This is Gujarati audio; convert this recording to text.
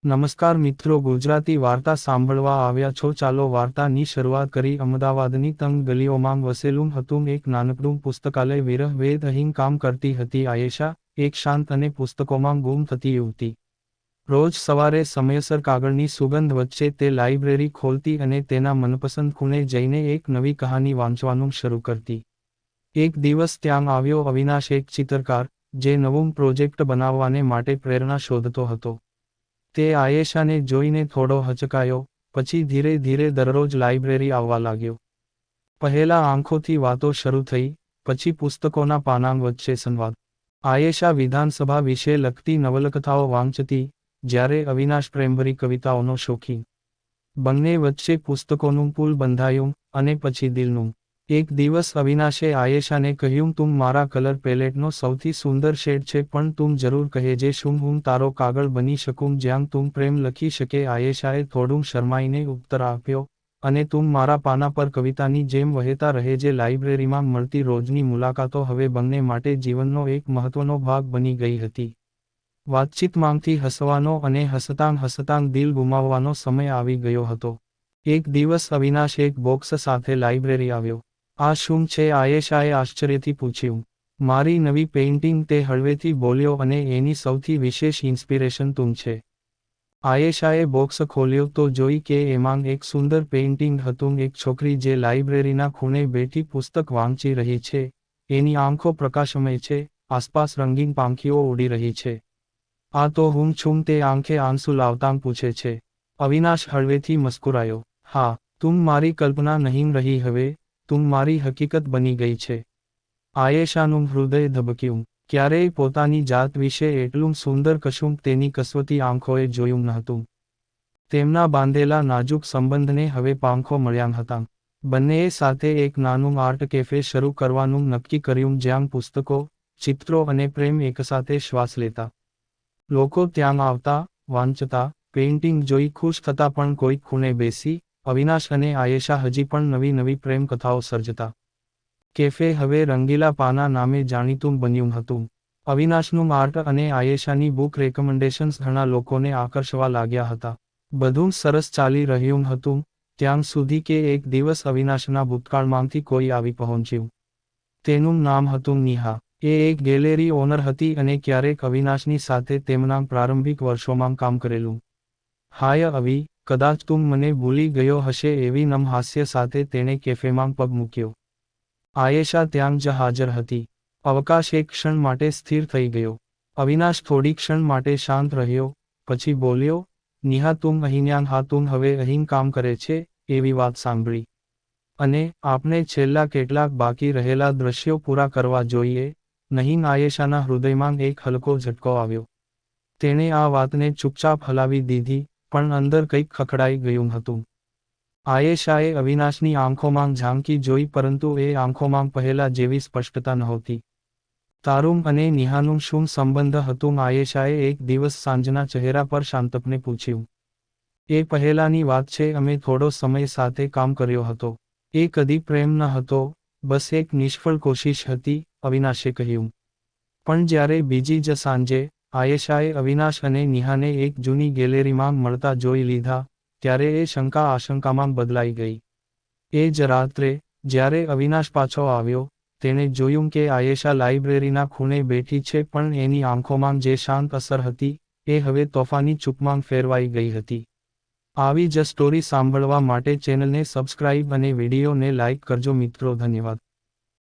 નમસ્કાર મિત્રો, ગુજરાતી વાર્તા સાંભળવા આવ્યા છો. ચાલો વાર્તાની શરૂઆત કરી. અમદાવાદની તંગ ગલીઓમાં વસેલું હતું એક નાનકડું પુસ્તકાલય. વિરહ વેદ અહીં કામ કરતી હતી આયેશા, એક શાંત અને પુસ્તકોમાં ગુમ થતી યુવતી. રોજ સવારે સમયસર કાગળની સુગંધ વચ્ચે તે લાઇબ્રેરી ખોલતી અને તેના મનપસંદ ખૂણે જઈને એક નવી કહાની વાંચવાનું શરૂ કરતી. એક દિવસ ત્યાં આવ્યો અવિનાશ, એક ચિત્રકાર, જે નવું પ્રોજેક્ટ બનાવવાને માટે પ્રેરણા શોધતો હતો. તે આયેશાને જોઈને થોડો હચકાયો, પછી ધીરે ધીરે દરરોજ લાઇબ્રેરી આવવા લાગ્યો. પહેલા આંખોથી વાતો શરૂ થઈ, પછી પુસ્તકોના પાનાં વચ્ચે સંવાદ. આયેશા વિધાનસભા વિશે લખતી નવલકથાઓ વાંચતી, જ્યારે અવિનાશ પ્રેમભરી કવિતાઓનો શોખીન. બંને વચ્ચે પુસ્તકોનું પુલ બંધાયું, અને પછી દિલનું. એક દિવસ અવિનાશે આયેશાને કહ્યું, તું મારા કલર પેલેટનો સૌથી સુંદર શેડ છે, પણ તું જરૂર કહેજે શું હું તારો કાગળ બની શકું જ્યાં તું પ્રેમ લખી શકે. આયેશાએ થોડું શરમાઈને ઉત્તર આપ્યો, અને તું મારા પાના પર કવિતાની જેમ વહેતા રહેજે. લાઇબ્રેરીમાં મળતી રોજની મુલાકાતો હવે બંને માટે જીવનનો એક મહત્વનો ભાગ બની ગઈ હતી. વાતચીતમાંથી હસવાનો અને હસતાંગ હસતાંગ દિલ ગુમાવવાનો સમય આવી ગયો હતો. એક દિવસ અવિનાશ એક બોક્સ સાથે લાઇબ્રેરી આવ્યો. આ શું છે? આયેશાએ આશ્ચર્યથી પૂછ્યું. મારી નવી પેઇન્ટિંગ, તે હળવેથી બોલ્યો, અને એની સૌથી વિશેષ ઇન્સ્પિરેશન તું છે. આયેશાએ બોક્સ ખોલ્યો તો જોઈ કે એમાં એક સુંદર પેઇન્ટિંગ હતું, એક છોકરી જે લાઇબ્રેરીના ખૂણે બેઠી પુસ્તક વાંચી રહી છે. એની આંખો પ્રકાશમય છે, આસપાસ રંગીન પાંખીઓ ઉડી રહી છે. આ તો હું છું? તે આંખે આંસુ લાવતાં પૂછે છે. અવિનાશ હળવેથી મસ્કુરાયો. હા, તું મારી કલ્પના નહીં રહી હવે, તું મારી હકીકત બની ગઈ છે. આયેશાનું હૃદય ધબક્યું. ક્યારેય પોતાની જાત વિશે એટલું સુંદર કશુંક તેની કસવતી આંખોએ જોયું નહોતું. તેમના બાંધેલા નાજુક સંબંધને હવે પાંખો મળ્યાં હતાં. બંનેએ સાથે એક નાનું આર્ટ કેફે શરૂ કરવાનું નક્કી કર્યું, જ્યાં પુસ્તકો, ચિત્રો અને પ્રેમ એકસાથે શ્વાસ લેતા. લોકો ત્યાં આવતા, વાંચતા, પેઇન્ટિંગ જોઈ ખુશ થતા, પણ કોઈક ખૂણે બેસી અવિનાશ અને આયેશા હજી પણ નવી નવી પ્રેમ કથાઓ સર્જતા. કેફે હવે રંગીલા પાના નામે જાણીતું બન્યું હતું. અવિનાશનું આર્ટ અને આયેશાની બુક રેકમેન્ડેશન્સ ઘણા લોકોને આકર્ષવા લાગ્યા હતા. બધું સરસ ચાલી રહ્યું હતું, ત્યાં સુધી કે એક દિવસ અવિનાશના ભૂતકાળમાંથી કોઈ આવી પહોંચ્યું. તેનું નામ હતું નેહા. એ એક ગેલેરી ઓનર હતી અને ક્યારેક અવિનાશની સાથે તેમના પ્રારંભિક વર્ષોમાં કામ કરેલું. હાય અવિ, કદાચ તું મને ભૂલી ગયો હશે, એવી નમ હાસ્ય સાથે તેણે કેફેમાં પગ મૂક્યો. આયેશા ત્યાં જ હાજર હતી. અવકાશ એક ક્ષણ માટે સ્થિર થઈ ગયો. અવિનાશ થોડી ક્ષણ માટે શાંત રહ્યો, પછી બોલ્યો, નેહા તું અહીંયાં? હા, તું હવે અહીં કામ કરે છે, એવી વાત સાંભળી. અને આપણે છેલ્લા કેટલાક બાકી રહેલા દૃશ્યો પૂરા કરવા જોઈએ, નહીં? આયેશાના હૃદયમાં એક હલકો ઝટકો આવ્યો. તેણે આ વાતને ચૂપચાપ હલાવી દીધી, પણ અંદર કંઈક ખખડાઈ ગયું હતું. આયેશાએ અવિનાશની આંખોમાં ઝાંકી જોઈ, પરંતુ એ આંખોમાં પહેલા જેવી સ્પષ્ટતા નહોતી. તારું અને નેહાનું શું સંબંધ હતું? આયેશાએ એક દિવસ સાંજના ચહેરા પર શાંતપણે પૂછ્યું. એ પહેલાની વાત છે, અમે થોડો સમય સાથે કામ કર્યો હતો. એ કદી પ્રેમ ન હતો, બસ એક નિષ્ફળ કોશિશ હતી, અવિનાશે કહ્યું. પણ જ્યારે બીજી જ સાંજે આયેશાએ અવિનાશ અને નેહાને એક જૂની ગેલેરીમાં મળતા જોઈ લીધા, ત્યારે એ શંકા આશંકામાં બદલાઈ ગઈ. એ જ રાત્રે, જ્યારે અવિનાશ પાછો આવ્યો, તેણે જોયું કે આયેશા લાઇબ્રેરીના ખૂણે બેઠી છે, પણ એની આંખોમાં જે શાંત અસર હતી, એ હવે તોફાની ચૂપમાં ફેરવાઈ ગઈ હતી. આવી જ સ્ટોરી સાંભળવા માટે ચેનલને સબસ્ક્રાઇબ અને વિડીયોને લાઇક કરજો મિત્રો. ધન્યવાદ.